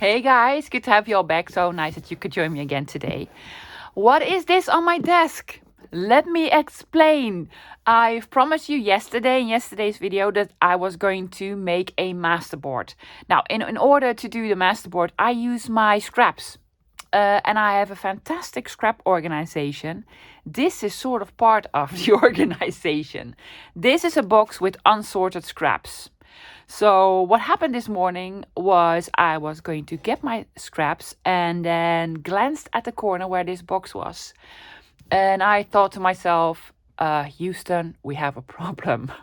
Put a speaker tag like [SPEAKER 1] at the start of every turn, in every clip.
[SPEAKER 1] Hey guys, good to have you all back. So nice that you could join me again today. What is this on my desk? Let me explain. I've promised you yesterday in yesterday's video that I was going to make a masterboard. Now, in order to do the masterboard, I use my scraps. And I have a fantastic scrap organization. This is sort of part of the organization. This is a box with unsorted scraps. So what happened this morning was I was going to get my scraps and then glanced at the corner where this box was. And I thought to myself, Houston, we have a problem.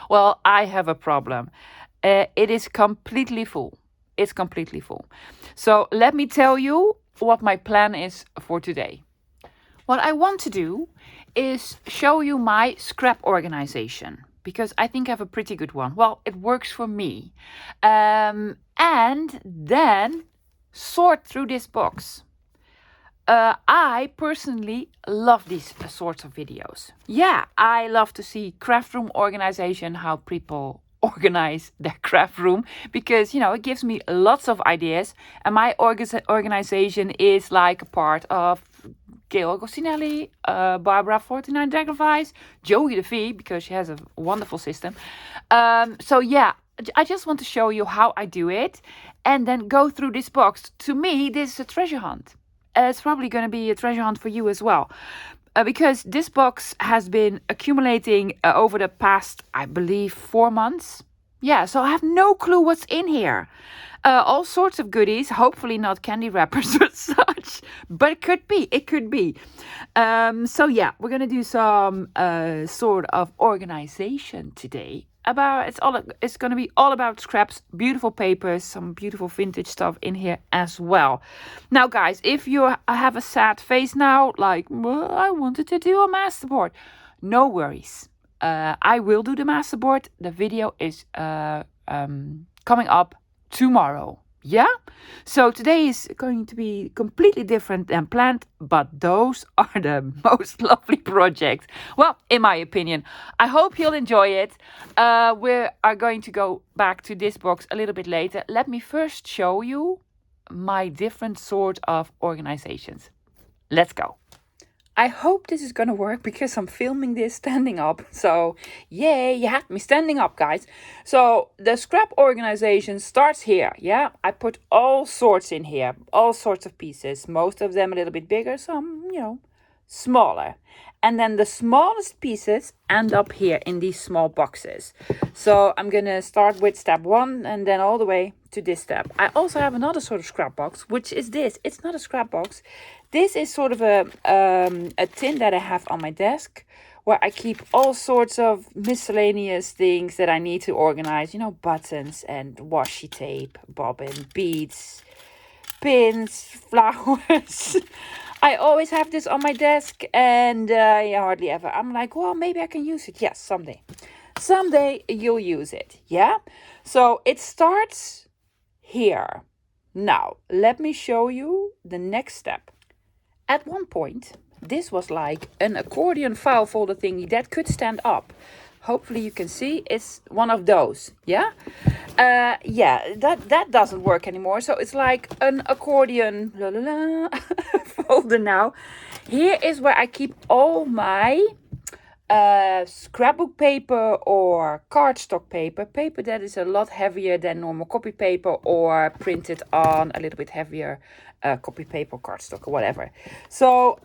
[SPEAKER 1] Well, I have a problem. It is completely full. It's completely full. So let me tell you what my plan is for today. What I want to do is show you my scrap organization, because I think I have a pretty good one. Well, it works for me. And then sort through this box. I personally love these sorts of videos. Yeah, I love to see craft room organization, how people organize their craft room, because, it gives me lots of ideas. And my organization is like a part of Gail Agostinelli, Barbara 49 Dragonflies, Joey the Fee, because she has a wonderful system. So yeah, I just want to show you how I do it and then go through this box. To me, this is a treasure hunt. It's probably going to be a treasure hunt for you as well. Because this box has been accumulating over the past, I believe, 4 months. Yeah, so I have no clue what's in here. All sorts of goodies, hopefully not candy wrappers or such, but it could be. So yeah, we're going to do some sort of organization today. It's going to be all about scraps, beautiful papers, some beautiful vintage stuff in here as well. Now guys, if you have a sad face now, like, well, I wanted to do a masterboard, no worries. I will do the masterboard. The video is coming up tomorrow. Yeah? So today is going to be completely different than planned, but those are the most lovely projects. Well, in my opinion. I hope you'll enjoy it. We are going to go back to this box a little bit later. Let me first show you my different sort of organizations. Let's go. I hope this is going to work because I'm filming this standing up. So, yay, you had me standing up, guys. So, the scrap organization starts here, yeah? I put all sorts in here, all sorts of pieces. Most of them a little bit bigger, some, smaller. And then the smallest pieces end up here in these small boxes. So, I'm going to start with step 1 and then all the way to this step. I also have another sort of scrap box, which is this. It's not a scrap box. This is sort of a tin that I have on my desk where I keep all sorts of miscellaneous things that I need to organize. Buttons and washi tape, bobbin, beads, pins, flowers. I always have this on my desk and hardly ever. I'm like, well, maybe I can use it. Yes, someday. Someday you'll use it. Yeah? So it starts here. Now, let me show you the next step. At one point, this was like an accordion file folder thingy that could stand up. Hopefully you can see it's one of those. Yeah? That doesn't work anymore. So it's like an accordion folder now. Here is where I keep all my scrapbook paper or cardstock paper that is a lot heavier than normal copy paper or printed on a little bit heavier copy paper, cardstock or whatever. So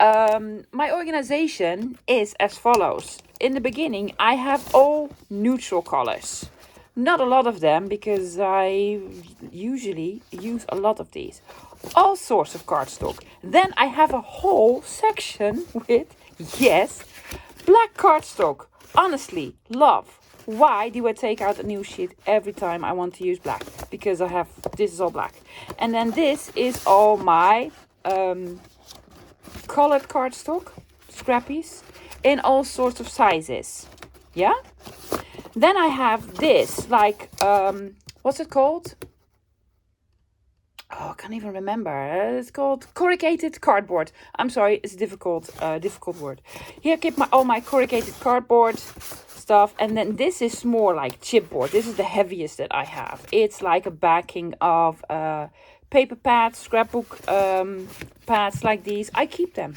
[SPEAKER 1] my organization is as follows. In the beginning, I have all neutral colors. Not a lot of them because I usually use a lot of these. All sorts of cardstock. Then I have a whole section with, yes, black cardstock. Honestly, love. Why do I take out a new sheet every time I want to use black? Because this is all black. And then this is all my colored cardstock, scrappies, in all sorts of sizes. Yeah? Then I have this, like, what's it called? Oh, I can't even remember. It's called corrugated cardboard. I'm sorry, it's a difficult word. Here I keep all my corrugated cardboard stuff. And then this is more like chipboard. This is the heaviest that I have. It's like a backing of paper pads, scrapbook pads like these. I keep them.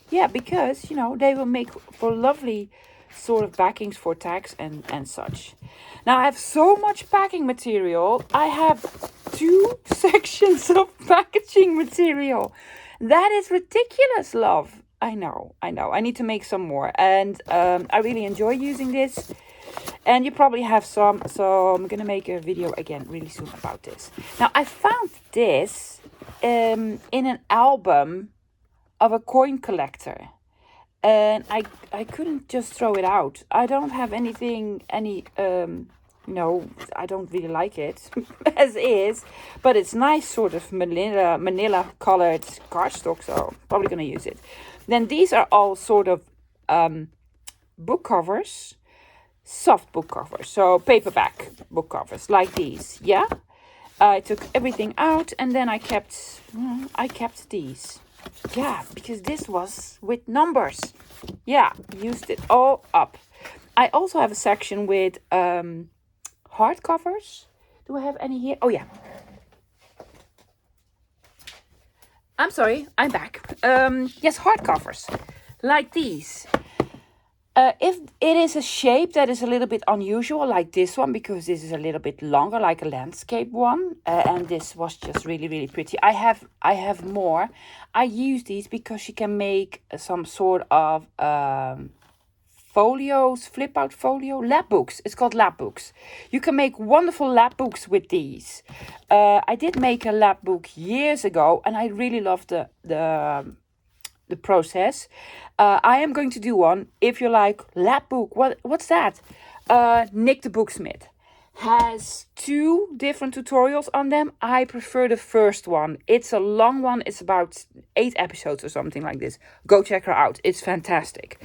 [SPEAKER 1] Yeah, because, you know, they will make for lovely sort of backings for tags and such. Now I have so much packing material. I have 2 sections of packaging material. That is ridiculous, love. I know. I need to make some more. And I really enjoy using this. And you probably have some. So I'm going to make a video again really soon about this. Now I found this in an album of a coin collector. And I couldn't just throw it out. I don't have no, I don't really like it as is, but it's nice sort of manila colored cardstock, so probably gonna use it. Then these are all sort of book covers, soft book covers, so paperback book covers like these. Yeah, I took everything out and then I kept these. Yeah, because this was with numbers. Yeah, used it all up. I also have a section with hardcovers. Do I have any here? Oh yeah. I'm sorry, I'm back. Yes, hardcovers like these. If it is a shape that is a little bit unusual, like this one, because this is a little bit longer, like a landscape one, and this was just really, really pretty. I have more. I use these because you can make some sort of folios, flip out folio, lap books. It's called lap books. You can make wonderful lap books with these. I did make a lap book years ago, and I really loved the process. I am going to do one. If you like lap book, what's that? Nick the Booksmith has 2 different tutorials on them. I prefer the first one. It's a long one. It's about 8 episodes or something like this. Go check her out. It's fantastic.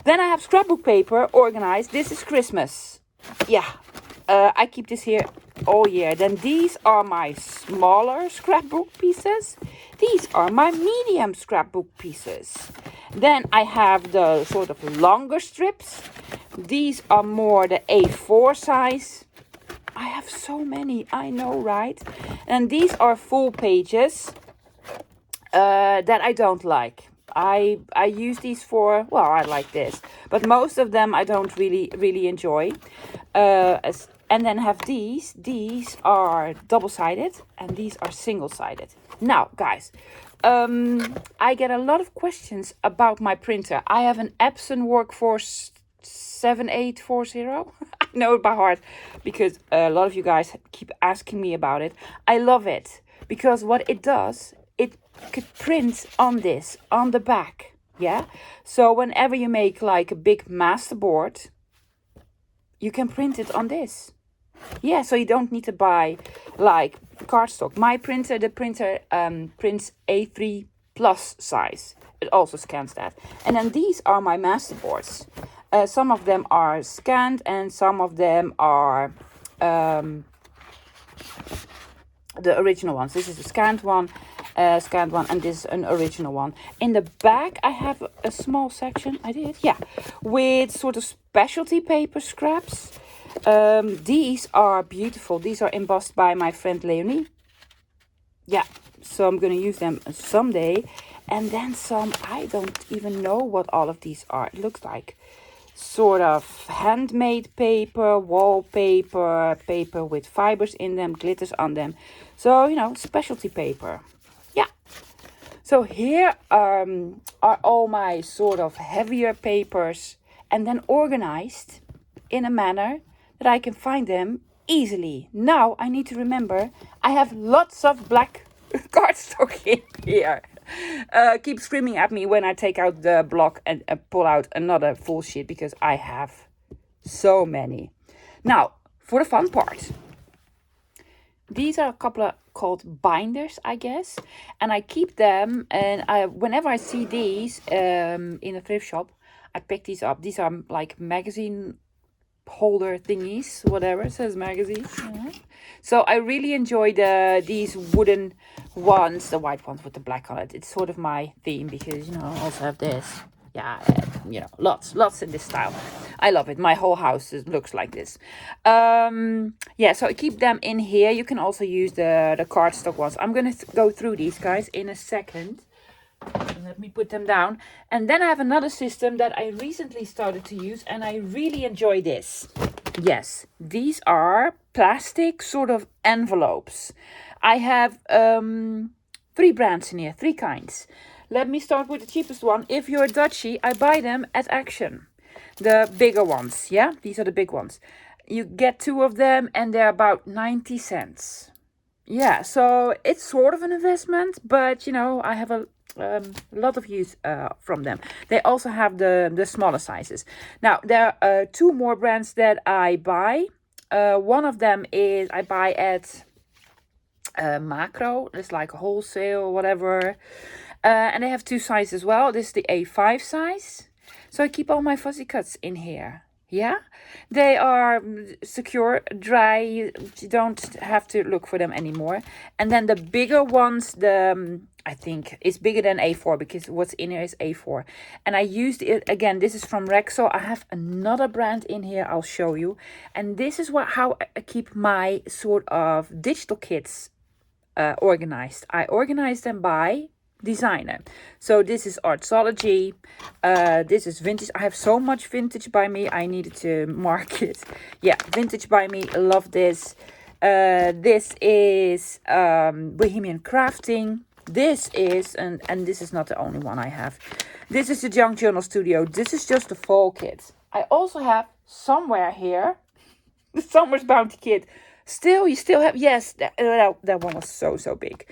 [SPEAKER 1] Then I have scrapbook paper, Organise. This is Christmas. Yeah, I keep this here all year. Then these are my smaller scrapbook pieces. These are my medium scrapbook pieces. Then I have the sort of longer strips. These are more the A4 size. I have so many, I know, right? And these are full pages that I don't like. I use these for, well, I like this. But most of them I don't really enjoy. And then have these. These are double-sided and these are single-sided. Now, guys, I get a lot of questions about my printer. I have an Epson Workforce 7840. I know it by heart because a lot of you guys keep asking me about it. I love it because what it does, it could print on this, on the back. Yeah. So whenever you make like a big masterboard, you can print it on this. Yeah, so you don't need to buy like cardstock. My printer, the printer prints A3 plus size. It also scans that. And then these are my masterboards. Some of them are scanned and some of them are the original ones. This is a scanned one, and this is an original one. In the back, I have a small section. With sort of specialty paper scraps. These are beautiful. These are embossed by my friend Leonie. Yeah, so I'm going to use them someday. And then some, I don't even know what all of these are. It looks like sort of handmade paper, wallpaper, paper with fibers in them, glitters on them. So, you know, specialty paper. Yeah. So here are all my sort of heavier papers and then organized in a manner that I can find them easily. Now I need to remember I have lots of black cardstock in here. Keep screaming at me when I take out the block and pull out another full sheet because I have so many. Now, for the fun part. These are a couple of called binders, I guess. And I keep them, and whenever I see these in a thrift shop, I pick these up. These are like magazine holder thingies, whatever, it says magazine. So I really enjoy these wooden ones, the white ones with the black on it. It's sort of my theme because, you know, I also have this. Yeah, you know, lots in this style. I love it. My whole house looks like this. Yeah, so I keep them in here. You can also use the cardstock ones. I'm gonna go through these guys in a second. Let me put them down. And then I have another system that I recently started to use, and I really enjoy this. Yes, these are plastic sort of envelopes. I have 3 brands in here, 3 kinds. Let me start with the cheapest one. If you're Dutchy, I buy them at Action. The bigger ones, yeah? These are the big ones. You get 2 of them and they're about 90 cents. Yeah, so it's sort of an investment, but you know, I have a lot of use from them. They also have the smaller sizes. Now, there are 2 more brands that I buy. One of them is I buy at Macro. It's like a wholesale or whatever. And they have 2 sizes as well. This is the A5 size. So I keep all my fussy cuts in here. Yeah, they are secure, dry. You don't have to look for them anymore. And then the bigger ones, I think it's bigger than A4 because what's in here is A4. And I used it again. This is from Rexel. I have another brand in here. I'll show you. And this is how I keep my sort of digital kits organized. I organize them by designer. So this is Artsology. This is vintage. I have so much vintage by me. I needed to mark it. Yeah, vintage by me. Love this. This is Bohemian Crafting. This is, and this is not the only one I have. This is the Junk Journal Studio. This is just the fall kit. I also have somewhere here the Summer's Bounty kit. You still have, yes, that one was so big.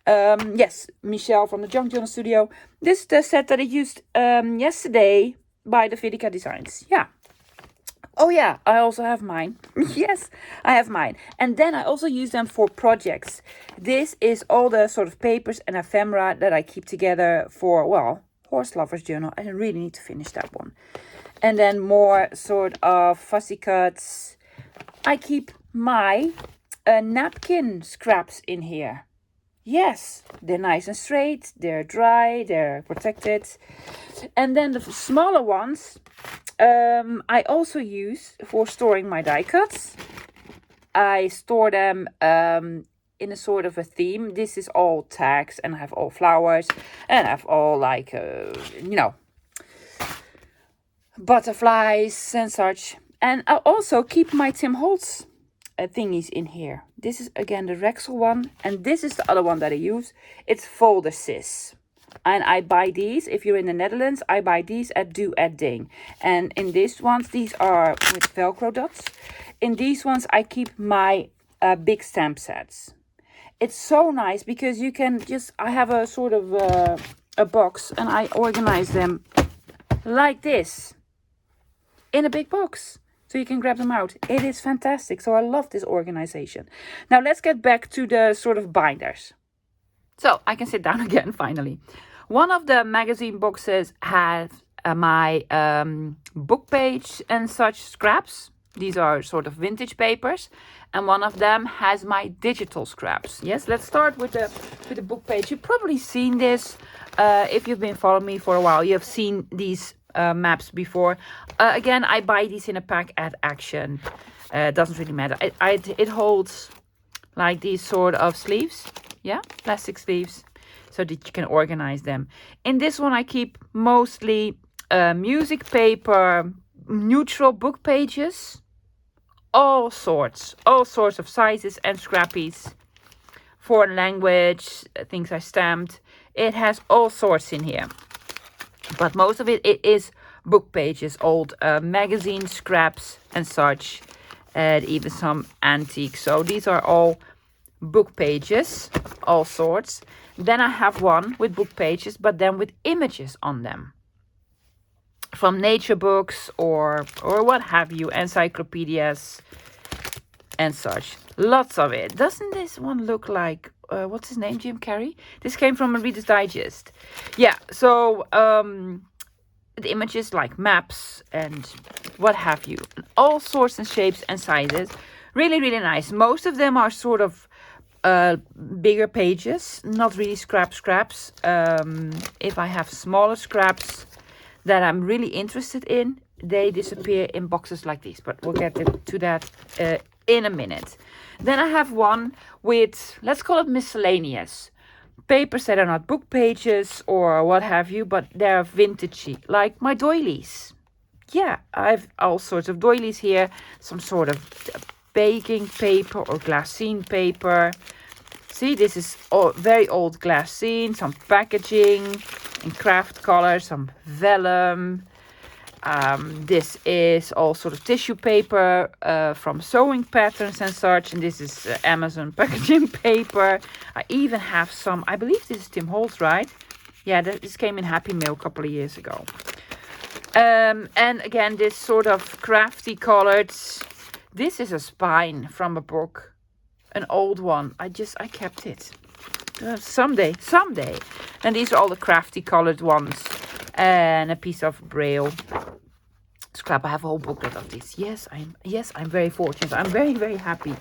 [SPEAKER 1] Yes, Michelle from the Junk Journal Studio. This is the set that I used yesterday by the Vidica Designs. Yeah. Oh yeah, I also have mine. Yes, I have mine. And then I also use them for projects. This is all the sort of papers and ephemera that I keep together for, well, Horse Lover's Journal. I really need to finish that one. And then more sort of fussy cuts. I keep my napkin scraps in here. Yes, they're nice and straight, they're dry, they're protected. And then the smaller ones, I also use for storing my die cuts. I store them in a sort of a theme. This is all tags, and I have all flowers, and I have all like, you know, butterflies and such. And I also keep my Tim Holtz thingies in here. This is again the Rexel one, and this is the other one that I use. It's Folder Sis, and I buy these. If you're in the Netherlands, I buy these at Do at Ding. And in these ones, these are with Velcro dots. In these ones, I keep my big stamp sets. It's so nice because you can just, I have a sort of a box, and I organize them like this in a big box. So you can grab them out. It is fantastic. So I love this organization. Now let's get back to the sort of binders. So I can sit down again finally. One of the magazine boxes has my book page and such scraps. These are sort of vintage papers. And one of them has my digital scraps. Yes, let's start with the book page. You've probably seen this if you've been following me for a while. You have seen these maps before. Again, I buy these in a pack at Action. Doesn't really matter. It holds like these sort of sleeves. Yeah, plastic sleeves. So that you can organize them. In this one, I keep mostly music paper, neutral book pages. All sorts of sizes and scrappies. Foreign language, things I stamped. It has all sorts in here. But most of it is book pages, old magazine scraps and such, and even some antiques. So these are all book pages, all sorts. Then I have one with book pages, but then with images on them. From nature books or what have you, encyclopedias and such. Lots of it. Doesn't this one look like, what's his name, Jim Carrey? This came from a Reader's Digest. Yeah, so the images like maps and what have you. All sorts and shapes and sizes. Really, really nice. Most of them are sort of bigger pages, not really scraps. If I have smaller scraps, that I'm really interested in, they disappear in boxes like this. But we'll get to that in a minute. Then I have one with, let's call it miscellaneous. Papers that are not book pages or what have you, but they're vintagey, like my doilies. Yeah, I have all sorts of doilies here. Some sort of baking paper or glassine paper. See, this is very old glassine, some packaging in craft color, some vellum. This is all sort of tissue paper from sewing patterns and such. And this is Amazon packaging paper. I even have some, I believe this is Tim Holtz, right? Yeah, this came in Happy Mail a couple of years ago. And again, this sort of crafty colored. This is a spine from a book. An old one. I kept it. Someday. And these are all the crafty colored ones. And a piece of braille scrap. I have a whole booklet of this. Yes, I'm very fortunate. I'm very, very happy.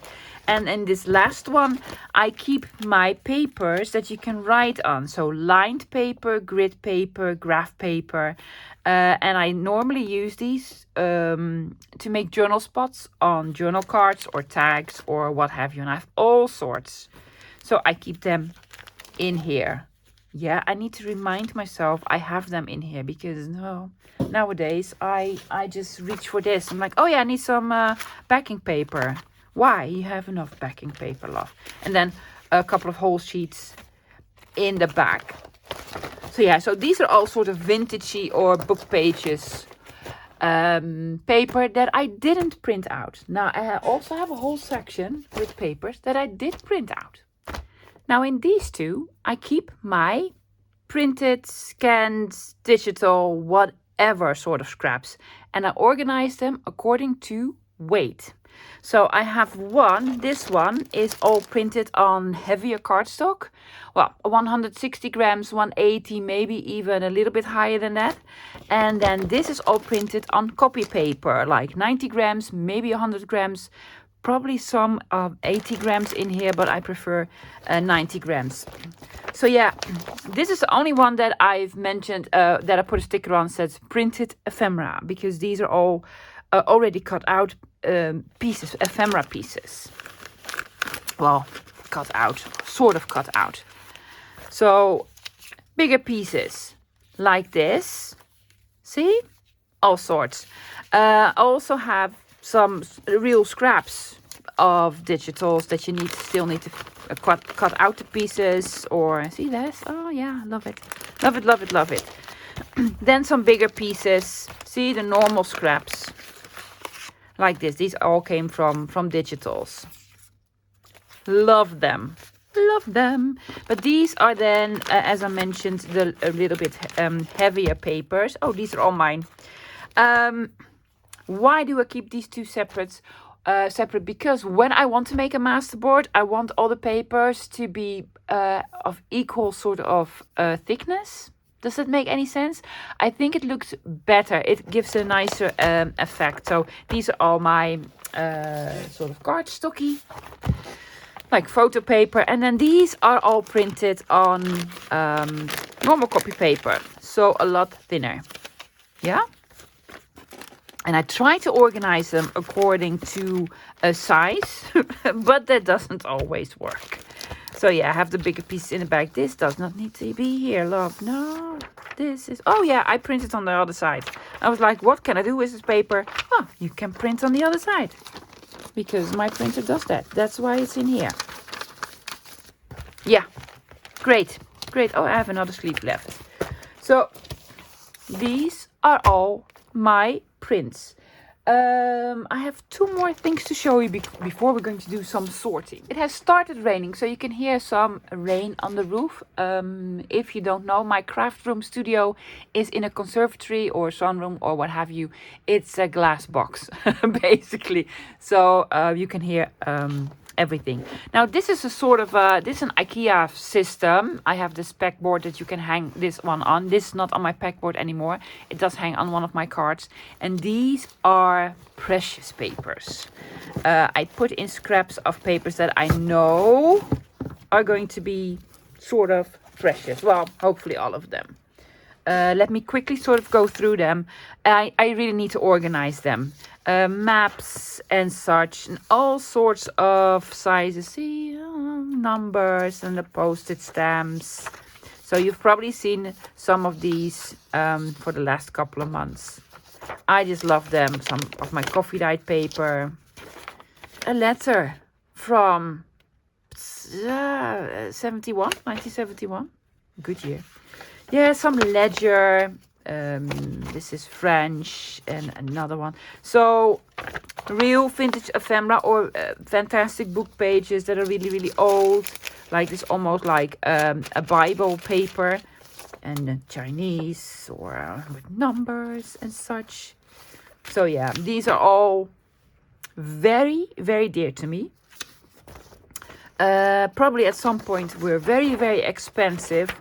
[SPEAKER 1] And in this last one, I keep my papers that you can write on. So lined paper, grid paper, graph paper. And I normally use these to make journal spots on journal cards or tags or what have you. And I have all sorts. So I keep them in here. Yeah, I need to remind myself I have them in here because nowadays I just reach for this. I'm like, oh yeah, I need some backing paper. Why? You have enough backing paper, love. And then a couple of whole sheets in the back. So yeah, so these are all sort of vintagey or book pages paper that I didn't print out. Now I also have a whole section with papers that I did print out. Now in these two, I keep my printed, scanned, digital, whatever sort of scraps. And I organize them according to weight. So I have this one is all printed on heavier cardstock. Well, 160 grams, 180, maybe even a little bit higher than that. And then this is all printed on copy paper, like 90 grams, maybe 100 grams. Probably some 80 grams in here, but I prefer 90 grams. So yeah, this is the only one that I've mentioned that I put a sticker on says printed ephemera, because these are all already cut out pieces, ephemera pieces. Well, cut out, sort of cut out. So bigger pieces like this. See? All sorts. I also have some real scraps of digitals that you still need to cut out the pieces, or see this? Oh yeah, love it. Love it. Then some bigger pieces. See the normal scraps like this. These all came from digitals. Love them. But these are then, as I mentioned, a little bit heavier papers. Oh, these are all mine. Why do I keep these two separate? Because when I want to make a masterboard, I want all the papers to be of equal sort of thickness. Does that make any sense? I think it looks better. It gives a nicer effect. So these are all my sort of cardstocky, like photo paper. And then these are all printed on normal copy paper. So a lot thinner. Yeah? And I try to organize them according to a size, but that doesn't always work. So yeah, I have the bigger piece in the back. This does not need to be here, love. No, this is... Oh yeah, I printed on the other side. I was like, what can I do with this paper? Oh, you can print on the other side. Because my printer does that. That's why it's in here. Yeah, great. Oh, I have another sleeve left. So, these are all my prints. I have two more things to show you before we're going to do some sorting. It has started raining, so you can hear some rain on the roof. If you don't know, my craft room studio is in a conservatory or sunroom or what have you. It's a glass box, basically. So you can hear everything. Now this is a sort of this is an IKEA system. I have this pegboard that you can hang this one on. This is not on my pegboard anymore. It does hang on one of my cards, and these are precious papers. I put in scraps of papers that I know are going to be sort of precious. Well, hopefully all of them. Let me quickly sort of go through them. I really need to organize them. Maps and such, and all sorts of sizes. See, numbers and the postage stamps. So you've probably seen some of these for the last couple of months. I just love them. Some of my coffee dyed paper. A letter from 1971. Good year. Yeah, some ledger. This is French, and another one. So real vintage ephemera or fantastic book pages that are really, really old. Like this, almost like a Bible paper, and Chinese or with numbers and such. So yeah, these are all very, very dear to me. Probably at some point were very, very expensive.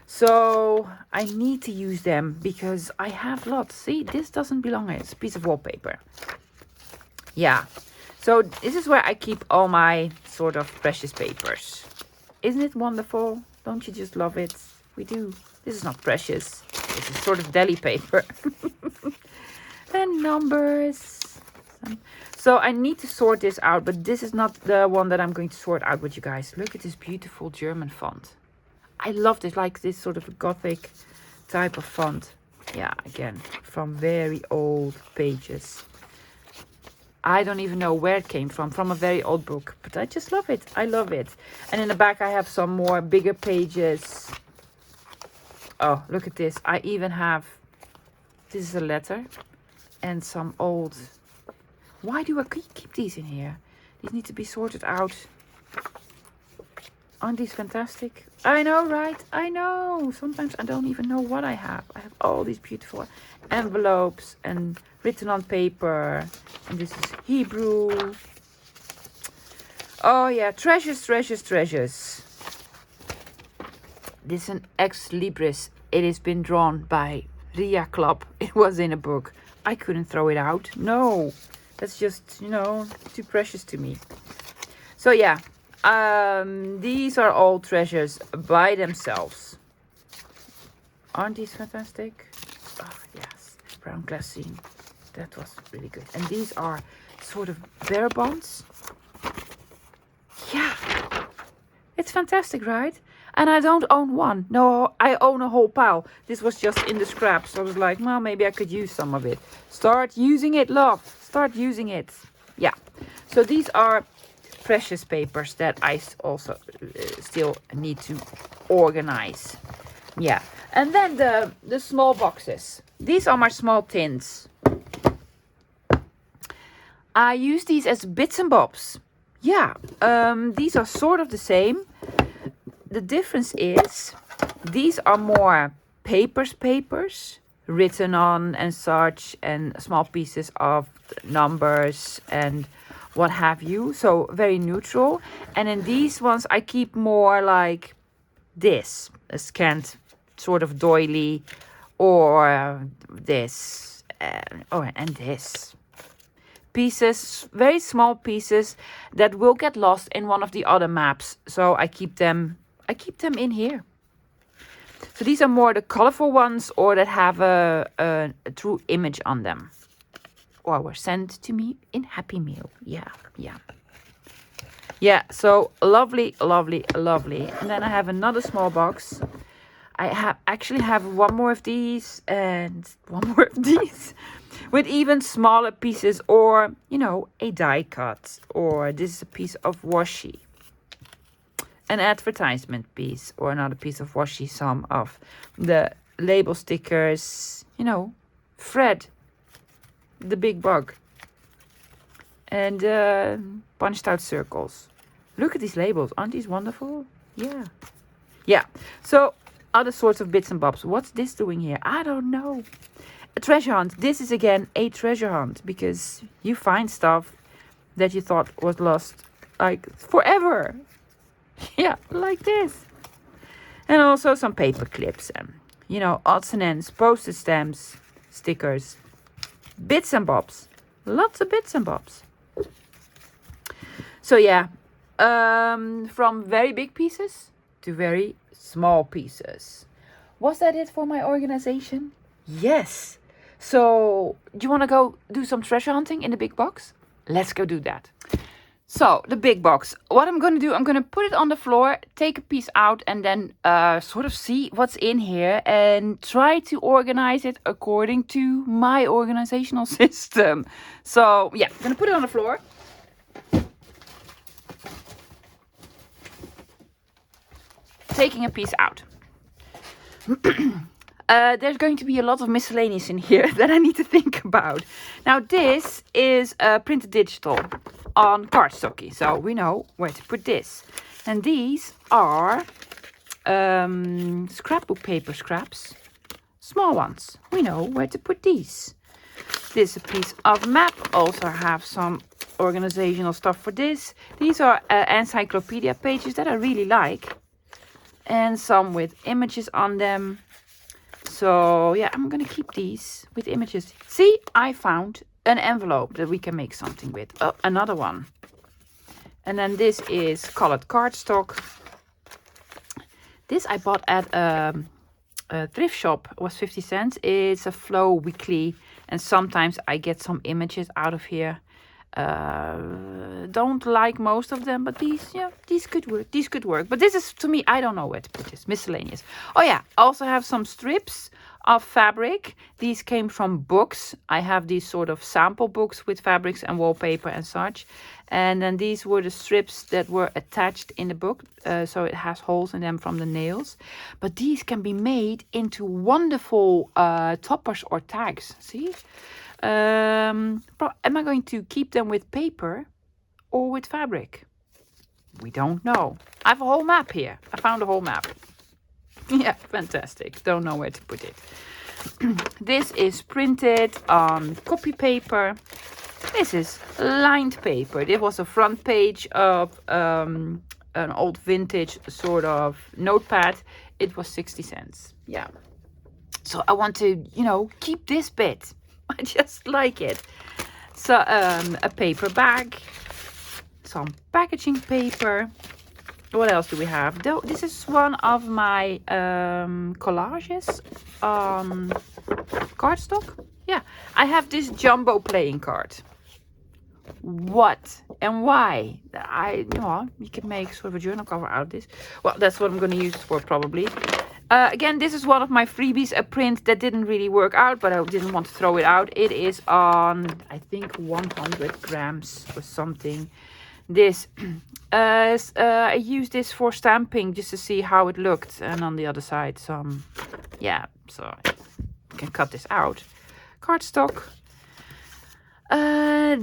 [SPEAKER 1] So I need to use them because I have lots. See, this doesn't belong here. It's a piece of wallpaper. Yeah. So this is where I keep all my sort of precious papers. Isn't it wonderful? Don't you just love it? We do. This is not precious. This is sort of deli paper. And numbers. So I need to sort this out, but this is not the one that I'm going to sort out with you guys. Look at this beautiful German font. I love this, like this sort of gothic type of font. Yeah, again, from very old pages. I don't even know where it came from a very old book, but I just love it. I love it. And in the back I have some more bigger pages. Oh, look at this. I even have, this is a letter and some old, why do I keep these in here? These need to be sorted out. Aren't these fantastic? I know, right? I know. Sometimes I don't even know what I have. I have all these beautiful envelopes and written on paper. And this is Hebrew. Oh yeah, treasures, treasures, treasures. This is an ex libris. It has been drawn by Ria Klopp. It was in a book. I couldn't throw it out. No, that's just, you know, too precious to me. So yeah. These are all treasures by themselves. Aren't these fantastic? Oh, yes. Brown glassine. That was really good. And these are sort of bear bonds. Yeah. It's fantastic, right? And I don't own one. No, I own a whole pile. This was just in the scraps. So I was like, well, maybe I could use some of it. Start using it, love. Start using it. Yeah. So these are precious papers that I also still need to organize. Yeah. And then the small boxes. These are my small tins. I use these as bits and bobs. Yeah. These are sort of the same. The difference is these are more papers written on and such, and small pieces of numbers and what have you. So very neutral. And in these ones I keep more like this, a scanned sort of doily, or this, and this. Pieces, very small pieces that will get lost in one of the other maps. So I keep them in here. So these are more the colorful ones, or that have a true image on them, or were sent to me in Happy Meal. Yeah, so lovely. And then I have another small box. I actually have one more of these and one more of these with even smaller pieces, or, you know, a die cut, or this is a piece of washi, an advertisement piece, or another piece of washi, some of the label stickers, you know, Fred, the big bug, and punched out circles. Look at these labels. Aren't these wonderful? Yeah. So other sorts of bits and bobs. What's this doing here? I don't know. A treasure hunt. This is again a treasure hunt, because you find stuff that you thought was lost like forever. Yeah, like this. And also some paper clips and, you know, odds and ends, postage stamps, stickers, bits and bobs. Lots of bits and bobs. So yeah, from very big pieces to very small pieces. Was that it for my organization? Yes. So, do you want to go do some treasure hunting in the big box? Let's go do that. So, the big box. What I'm going to do, I'm going to put it on the floor, take a piece out, and then sort of see what's in here and try to organize it according to my organizational system. So, yeah, I'm going to put it on the floor. Taking a piece out. There's going to be a lot of miscellaneous in here that I need to think about. Now, this is printed digital on cardstock, so we know where to put this. And these are scrapbook paper scraps, small ones. We know where to put these. This is a piece of map. Also have some organizational stuff for this. These are encyclopedia pages that I really like. And some with images on them. So yeah, I'm gonna keep these with images. See, I found an envelope that we can make something with. Oh, another one. And then this is colored cardstock. This I bought at a thrift shop. It was 50 cents. It's a Flow weekly, and sometimes I get some images out of here. Don't like most of them, but these could work. These could work. But this is, to me, I don't know where to put this. Miscellaneous. Oh yeah, also have some strips of fabric. These came from books. I have these sort of sample books with fabrics and wallpaper and such. And then these were the strips that were attached in the book. So it has holes in them from the nails. But these can be made into wonderful toppers or tags. See? Am I going to keep them with paper or with fabric? We don't know. I have a whole map here. I found a whole map. Yeah, fantastic. Don't know where to put it. This is printed on copy paper. This is lined paper. This was a front page of an old vintage sort of notepad. It was 60 cents. Yeah. So I want to, keep this bit. I just like it. So a paper bag, some packaging paper. What else do we have? This is one of my collages on cardstock. Yeah, I have this jumbo playing card. What and why? You can make sort of a journal cover out of this. Well, that's what I'm going to use it for probably. Again, this is one of my freebies, a print that didn't really work out, but I didn't want to throw it out. It is on, I think, 100 grams or something. This, I used this for stamping just to see how it looked. And on the other side, so I can cut this out. Cardstock.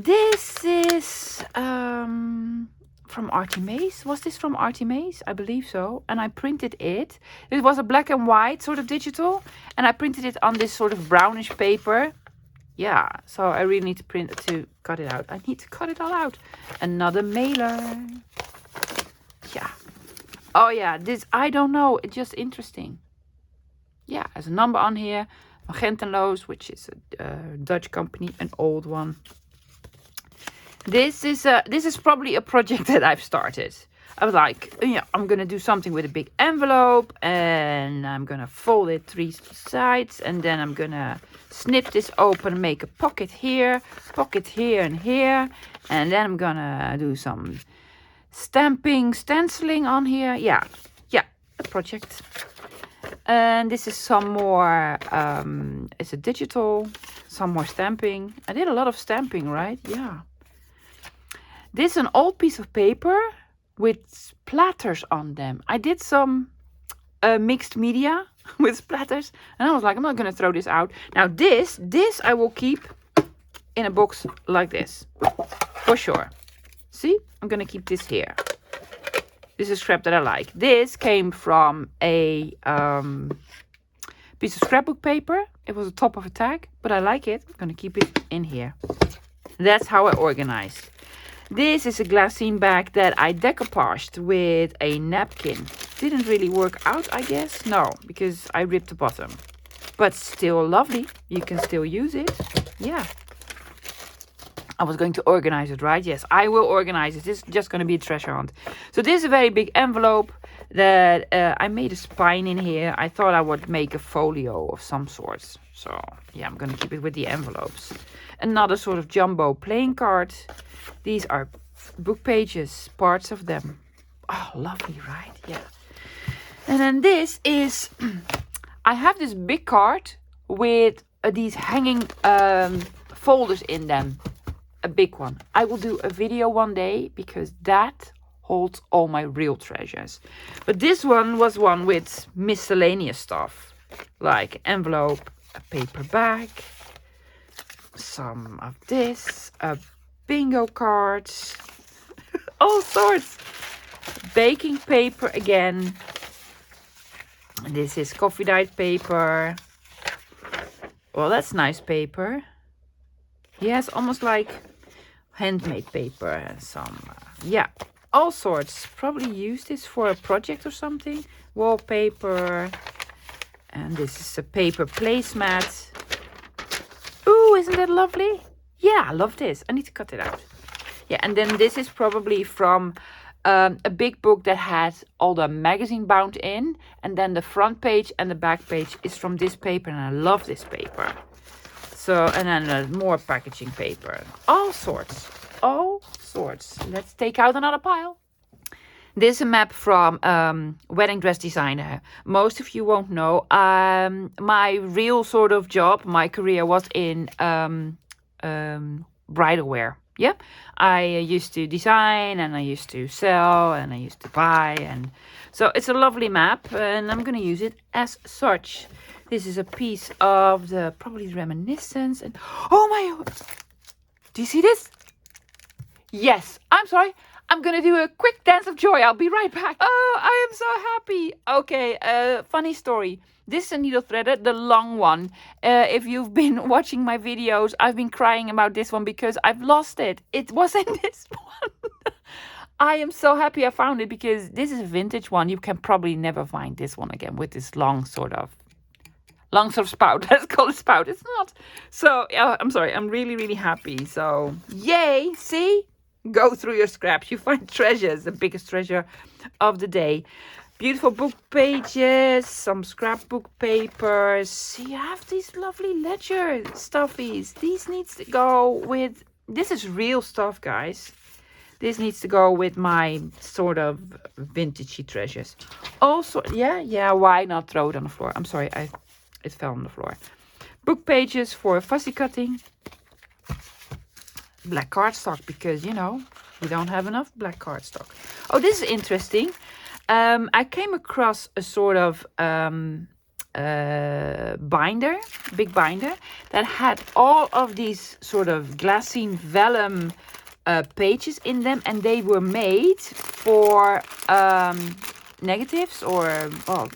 [SPEAKER 1] This is from Artimaze. Was this from Artimaze? I believe so. And I printed it. It was a black and white sort of digital. And I printed it on this sort of brownish paper. Yeah, so I really need to cut it out. I need to cut it all out. Another mailer. Yeah. Oh yeah, this, I don't know. It's just interesting. Yeah, there's a number on here. Magentenloos, which is a Dutch company, an old one. This is probably a project that I've started. I was like, I'm gonna do something with a big envelope, and I'm gonna fold it 3 sides, and then I'm gonna snip this open, make a pocket here, and here, and then I'm gonna do some stenciling on here. Yeah, a project. And this is some more, it's a digital, some more stamping. I did a lot of stamping, right? Yeah. This is an old piece of paper with splatters on them. I did some mixed media with splatters. And I was like, I'm not going to throw this out. Now this I will keep in a box like this. For sure. See? I'm going to keep this here. This is scrap that I like. This came from a piece of scrapbook paper. It was the top of a tag, but I like it. I'm going to keep it in here. That's how I organized. This is a glassine bag that I decoupaged with a napkin. Didn't really work out, I guess. No, because I ripped the bottom. But still lovely. You can still use it. Yeah. I was going to organize it, right? Yes, I will organize it. This is just going to be a treasure hunt. So this is a very big envelope that I made a spine in here. I thought I would make a folio of some sorts. So yeah, I'm going to keep it with the envelopes. Another sort of jumbo playing card. These are book pages, parts of them. Oh, lovely, right? Yeah. And then this is, I have this big card with these hanging folders in them. A big one. I will do a video one day because that holds all my real treasures. But this one was one with miscellaneous stuff, like envelope, a paper bag, some of this, a bingo cards, all sorts. Baking paper again. This is coffee dyed paper. Well, that's nice paper. Yes, almost like handmade paper and some, yeah, all sorts. Probably use this for a project or something. Wallpaper. And this is a paper placemat. Ooh, isn't that lovely? Yeah, I love this. I need to cut it out. Yeah, and then this is probably from a big book that has all the magazine bound in. And then the front page and the back page is from this paper. And I love this paper. So, and then more packaging paper. All sorts. All sorts. Let's take out another pile. This is a map from Wedding Dress Designer. Most of you won't know. My real sort of job, my career was in bridal wear. Yeah, I used to design and I used to sell and I used to buy. And so it's a lovely map and I'm going to use it as such. This is a piece of the probably reminiscence. And oh my, do you see this? Yes, I'm sorry. I'm going to do a quick dance of joy. I'll be right back. Oh, I am so happy. Okay, funny story. This is a needle threader, the long one. If you've been watching my videos, I've been crying about this one because I've lost it. It wasn't this one. I am so happy I found it because this is a vintage one. You can probably never find this one again with this long sort of spout. Let's call it spout. It's not. So, I'm sorry. I'm really, really happy. So, yay. See? Go through your scraps. You find treasures. The biggest treasure of the day. Beautiful book pages. Some scrapbook papers. You have these lovely ledger stuffies. These needs to go with... This is real stuff, guys. This needs to go with my sort of vintagey treasures. Also, yeah. Why not throw it on the floor? I'm sorry. It fell on the floor. Book pages for fussy cutting. Black cardstock because, you know, we don't have enough black cardstock. Oh, this is interesting. I came across a sort of binder, big binder, that had all of these sort of glassine vellum pages in them. And they were made for negatives or, well,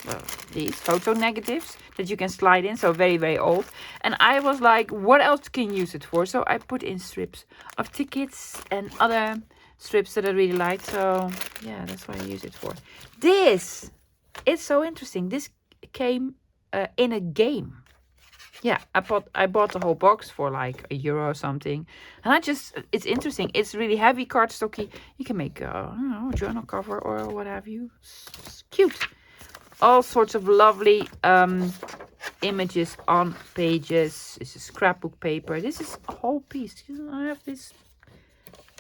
[SPEAKER 1] these photo negatives that you can slide in, so very, very old. And I was like, what else can you use it for? So I put in strips of tickets and other strips that I really like. So yeah, that's what I use it for. This, it's so interesting. This came in a game. Yeah, I bought the whole box for like €1 or something. And it's interesting. It's really heavy cardstocky. You can make I don't know, a journal cover or what have you. It's cute. All sorts of lovely images on pages. This is scrapbook paper. This is a whole piece. I have this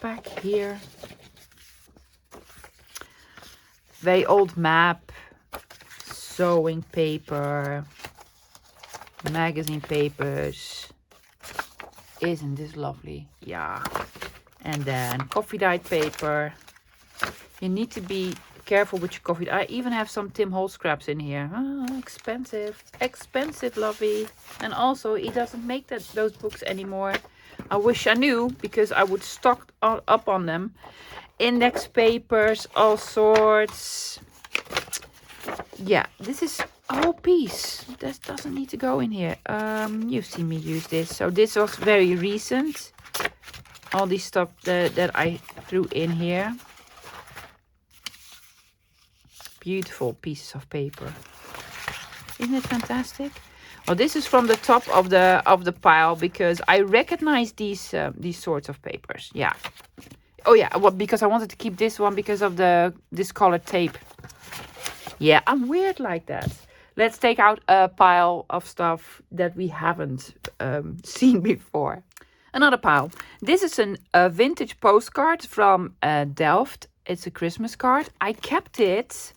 [SPEAKER 1] back here. Very old map. Sewing paper. Magazine papers. Isn't this lovely? Yeah. And then coffee dyed paper. You need to be careful with your coffee. I even have some Tim Holtz scraps in here. Oh, expensive, lovey. And also he doesn't make those books anymore. I wish I knew because I would stock up on them. Index papers, all sorts. Yeah, this is a whole piece. This doesn't need to go in here. You've seen me use this. So this was very recent. All these stuff that I threw in here. Beautiful pieces of paper. Isn't it fantastic? Well, this is from the top of the pile because I recognize these sorts of papers. Yeah. Oh yeah, well, because I wanted to keep this one because of this colored tape. Yeah, I'm weird like that. Let's take out a pile of stuff that we haven't seen before. Another pile. This is a vintage postcard from Delft. It's a Christmas card. I kept it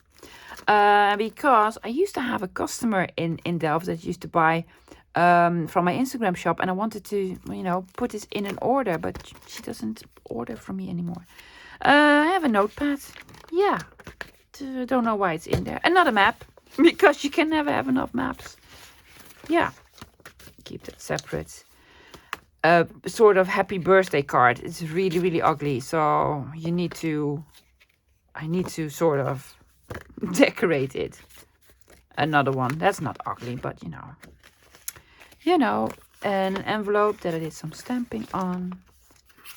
[SPEAKER 1] because I used to have a customer in Delft that used to buy from my Instagram shop, and I wanted to, you know, put this in an order, but she doesn't order from me anymore. I have a notepad. Yeah, don't know why it's in there. Another map, because you can never have enough maps. Yeah, keep that separate. Sort of happy birthday card. It's really, really ugly, so I need to sort of decorate it. Another one. That's not ugly, but you know, and an envelope that I did some stamping on.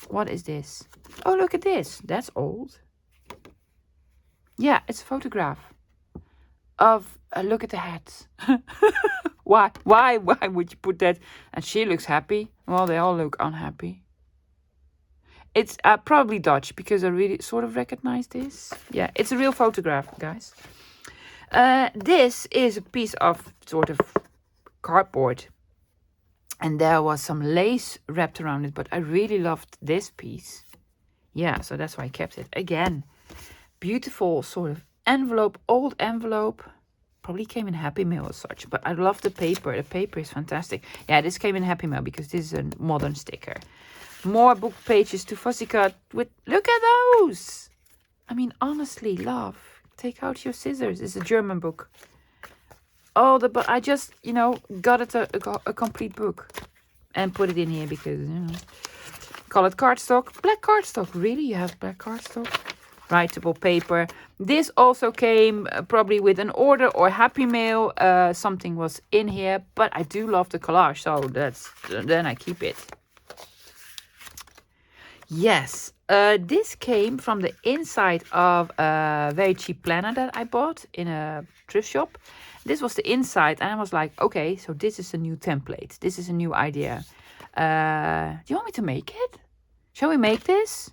[SPEAKER 1] What is this? Oh, look at this. That's old. Yeah, it's a photograph of look at the hats. Why would you put that? And she looks happy. Well, they all look unhappy. It's probably Dutch because I really sort of recognize this. Yeah, it's a real photograph, guys. This is a piece of sort of cardboard. And there was some lace wrapped around it, but I really loved this piece. Yeah, so that's why I kept it. Again, beautiful sort of envelope, old envelope. Probably came in Happy Mail as such, but I love the paper. The paper is fantastic. Yeah, this came in Happy Mail because this is a modern sticker. More book pages to fussy cut with, look at those! I mean, honestly, love. Take out your scissors. It's a German book. Oh, but I just, got it a complete book and put it in here because, colored cardstock. Black cardstock. Really? You have black cardstock? Writable paper. This also came probably with an order or Happy Mail. Something was in here, but I do love the collage, so then I keep it. Yes, this came from the inside of a very cheap planner that I bought in a thrift shop. This was the inside, and I was like, okay, so this is a new template. This is a new idea. Do you want me to make it? Shall we make this?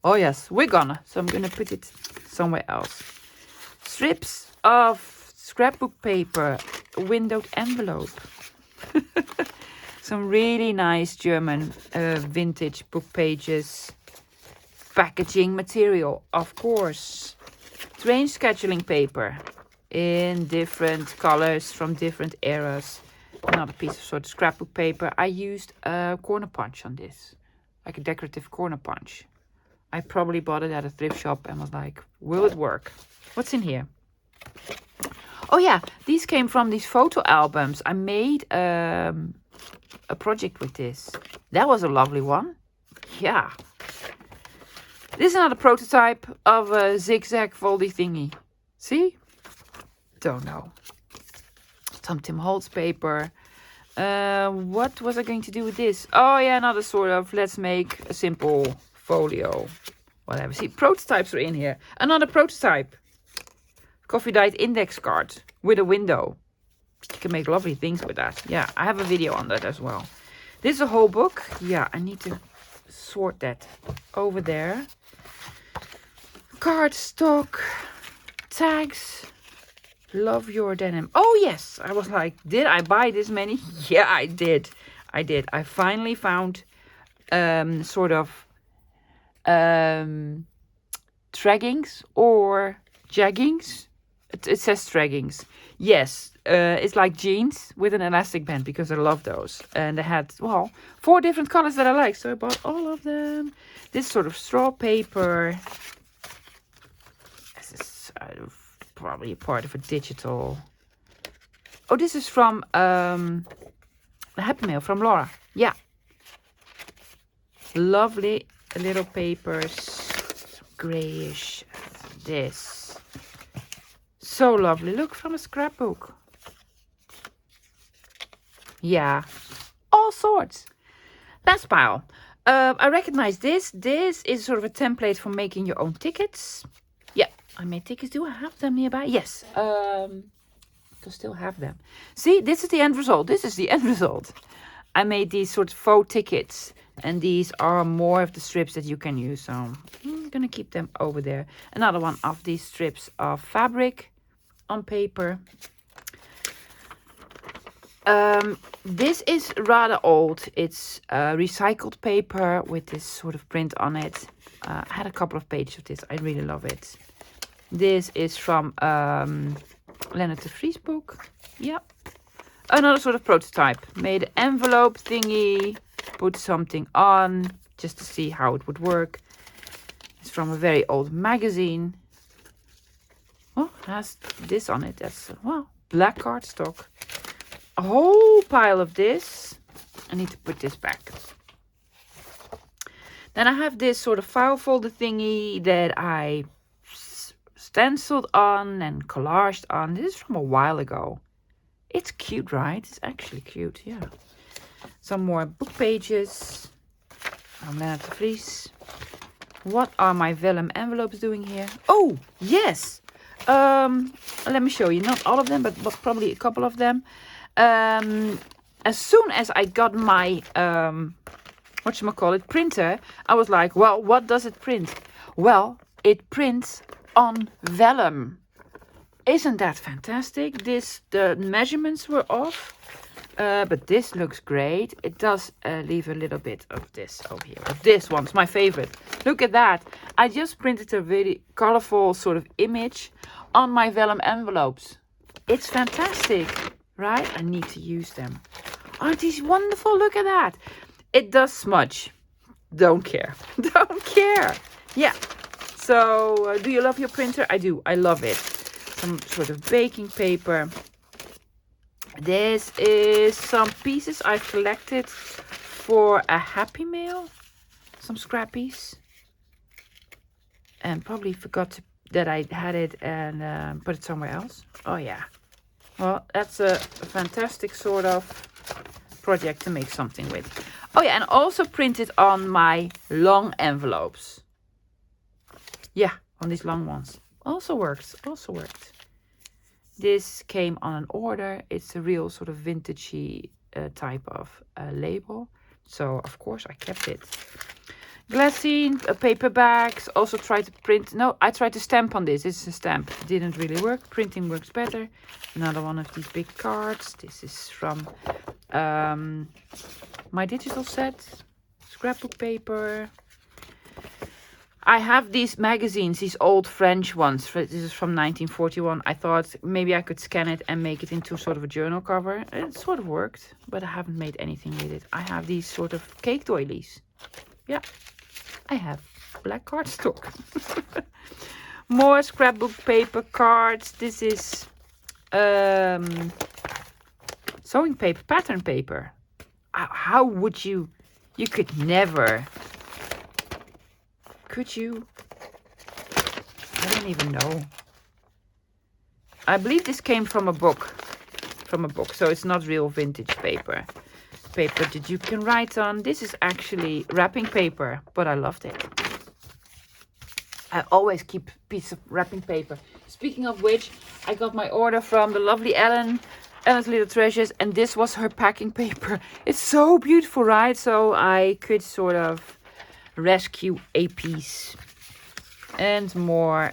[SPEAKER 1] Oh yes, we're gonna. So I'm gonna put it somewhere else. Strips of scrapbook paper, windowed envelope. Some really nice German vintage book pages. Packaging material, of course. Strange scheduling paper in different colors from different eras. Another piece of sort of scrapbook paper. I used a corner punch on this, like a decorative corner punch. I probably bought it at a thrift shop and was like, will it work? What's in here? Oh yeah, these came from these photo albums. I made a project with this. That was a lovely one. Yeah. This is another prototype of a zigzag foldy thingy. See? Don't know. Some Tim Holtz paper. What was I going to do with this? Oh yeah, another sort of, let's make a simple folio. Whatever. See, prototypes are in here. Another prototype. Coffee dyed index card with a window. You can make lovely things with that. Yeah, I have a video on that as well. This is a whole book. Yeah, I need to sort that over there. Cardstock. Tags. Love your denim. Oh yes, I was like, did I buy this many? Yeah, I did. I finally found sort of traggings or jaggings. It says traggings. Yes, it's like jeans with an elastic band because I love those. And they had, well, 4 different colors that I like. So I bought all of them. This sort of straw paper. This is probably part of a digital. Oh, this is from Happy Mail from Laura. Yeah. Lovely little papers. Grayish. This. So lovely. Look, from a scrapbook. Yeah. All sorts. Last pile. I recognize this. This is sort of a template for making your own tickets. Yeah, I made tickets. Do I have them nearby? Yes. to still have them. See, this is the end result. This is the end result. I made these sort of faux tickets, and these are more of the strips that you can use. So I'm gonna keep them over there. Another one of these strips of fabric on paper. This is rather old. It's recycled paper with this sort of print on it. I had a couple of pages of this. I really love it. This is from Leonard de Vries book. Yeah. Another sort of prototype. Made an envelope thingy. Put something on just to see how it would work. It's from a very old magazine. Oh, it has this on it. That's, wow, black cardstock. A whole pile of this. I need to put this back. Then I have this sort of file folder thingy that I stenciled on and collaged on. This is from a while ago. It's cute, right? It's actually cute, yeah. Some more book pages from Leonard de Vries. What are my vellum envelopes doing here? Oh, yes! Let me show you. Not all of them, but probably a couple of them. As soon as I got my printer, I was like, well, what does it print? Well, it prints on vellum. Isn't that fantastic? The measurements were off, but this looks great. It does leave a little bit of this over here. But this one's my favorite. Look at that. I just printed a really colorful sort of image on my vellum envelopes. It's fantastic, right? I need to use them. Aren't these wonderful? Look at that. It does smudge. Don't care. Don't care. Yeah. So, do you love your printer? I do. I love it. Some sort of baking paper. This is some pieces I've collected for a Happy Mail. Some scrappies. And probably forgot that I had it and put it somewhere else. Oh, yeah. Well, that's a fantastic sort of project to make something with. Oh, yeah, and also printed on my long envelopes. Yeah, on these long ones. Also works. Also worked. This came on an order. It's a real sort of vintagey type of label. So, of course, I kept it. Glassine, paper bags. Also tried to print. No, I tried to stamp on this. This is a stamp. It didn't really work. Printing works better. Another one of these big cards. This is from my digital set. Scrapbook paper. I have these magazines, these old French ones. This is from 1941. I thought maybe I could scan it and make it into sort of a journal cover. It sort of worked, but I haven't made anything with it. I have these sort of cake doilies. Yeah, I have black cardstock. More scrapbook paper, cards. This is sewing paper, pattern paper. How would you could never... Could you? I don't even know. I believe this came from a book. So it's not real vintage paper. Paper that you can write on. This is actually wrapping paper, but I loved it. I always keep a piece of wrapping paper. Speaking of which, I got my order from the lovely Ellen's Little Treasures, and this was her packing paper. It's so beautiful, right? So I could sort of rescue a piece. And more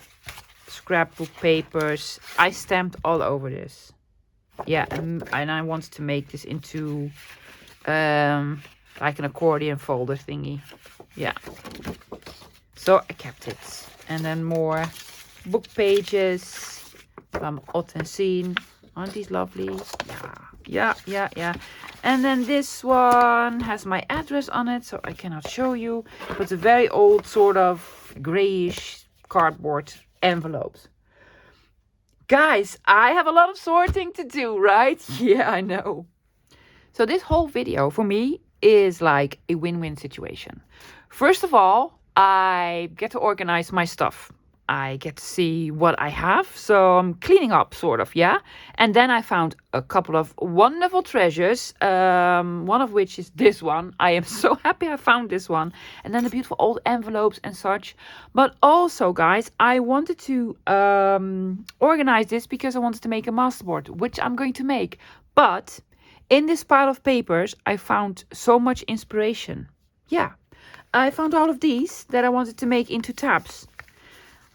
[SPEAKER 1] scrapbook papers. I stamped all over this. Yeah, and I wanted to make this into like an accordion folder thingy. Yeah. So I kept it. And then more book pages from Ot and Seen. Aren't these lovely? Yeah. And then this one has my address on it, so I cannot show you. But it's a very old sort of grayish cardboard envelopes. Guys, I have a lot of sorting to do, right? Yeah, I know. So this whole video for me is like a win-win situation. First of all, I get to organize my stuff. I get to see what I have. So I'm cleaning up, sort of, yeah. And then I found a couple of wonderful treasures, one of which is this one. I am so happy I found this one. And then the beautiful old envelopes and such. But also, guys, I wanted to organize this because I wanted to make a masterboard, which I'm going to make. But in this pile of papers, I found so much inspiration. Yeah, I found all of these that I wanted to make into tabs.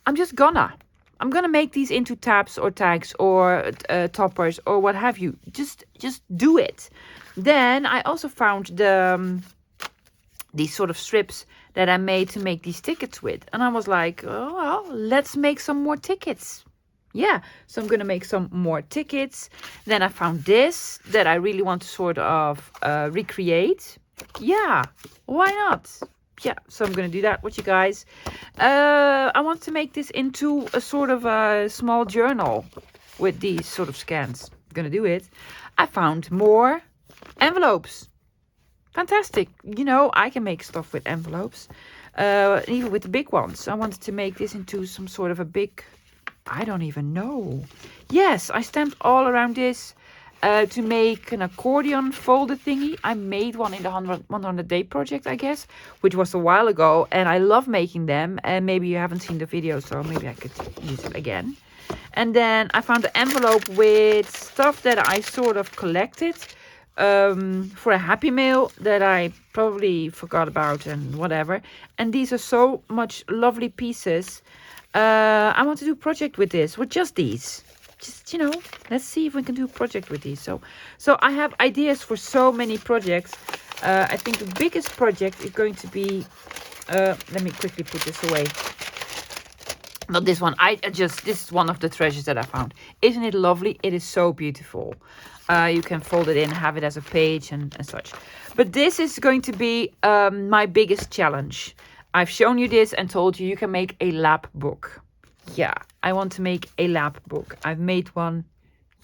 [SPEAKER 1] I'm gonna make these into tabs or tags or toppers or what have you. Just do it. Then I also found these sort of strips that I made to make these tickets with. And I was like, oh, well, let's make some more tickets. Yeah, so I'm gonna make some more tickets. Then I found this that I really want to sort of recreate. Yeah, why not? Yeah, so I'm gonna do that with you guys. I want to make this into a sort of a small journal with these sort of scans. I'm gonna do it. I found more envelopes. Fantastic. You know, I can make stuff with envelopes, even with the big ones. I wanted to make this into some sort of a big, I don't even know. Yes, I stamped all around this to make an accordion folder thingy. I made one in the 100 day project, I guess, which was a while ago. And I love making them. And maybe you haven't seen the video, so maybe I could use it again. And then I found an envelope with stuff that I sort of collected for a Happy Mail that I probably forgot about and whatever. And these are so much lovely pieces. I want to do a project with this, with just these. Just, you know, let's see if we can do a project with these. So I have ideas for so many projects. I think the biggest project is going to be, let me quickly put this away. Not this one. This is one of the treasures that I found. Isn't it lovely? It is so beautiful. You can fold it in, have it as a page and such. But this is going to be my biggest challenge. I've shown you this and told you can make a lap book. Yeah, I want to make a lap book. I've made one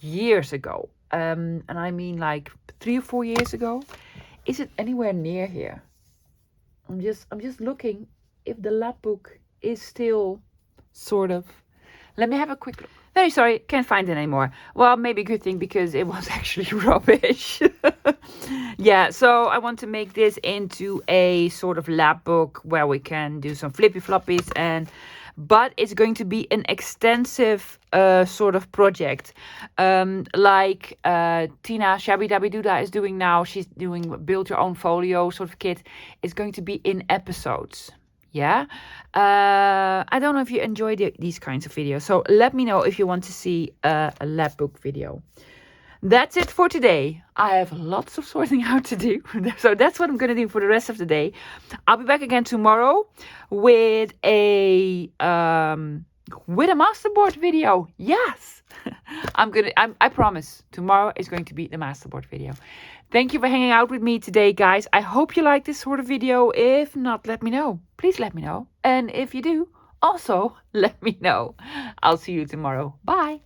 [SPEAKER 1] years ago. And I mean like 3 or 4 years ago. Is it anywhere near here? I'm just looking if the lap book is still sort of. Let me have a quick look. Very sorry, can't find it anymore. Well, maybe a good thing because it was actually rubbish. Yeah, so I want to make this into a sort of lap book where we can do some flippy floppies but it's going to be an extensive sort of project. Like Tina Shabby Dabby Doodah is doing now. She's doing build your own folio sort of kit. It's going to be in episodes. Yeah. I don't know if you enjoy these kinds of videos. So let me know if you want to see a lap book video. That's it for today. I have lots of sorting out to do. So that's what I'm going to do for the rest of the day. I'll be back again tomorrow with a masterboard video. Yes. I promise tomorrow is going to be the masterboard video. Thank you for hanging out with me today, guys. I hope you like this sort of video. If not, let me know. Please let me know. And if you do, also let me know. I'll see you tomorrow. Bye.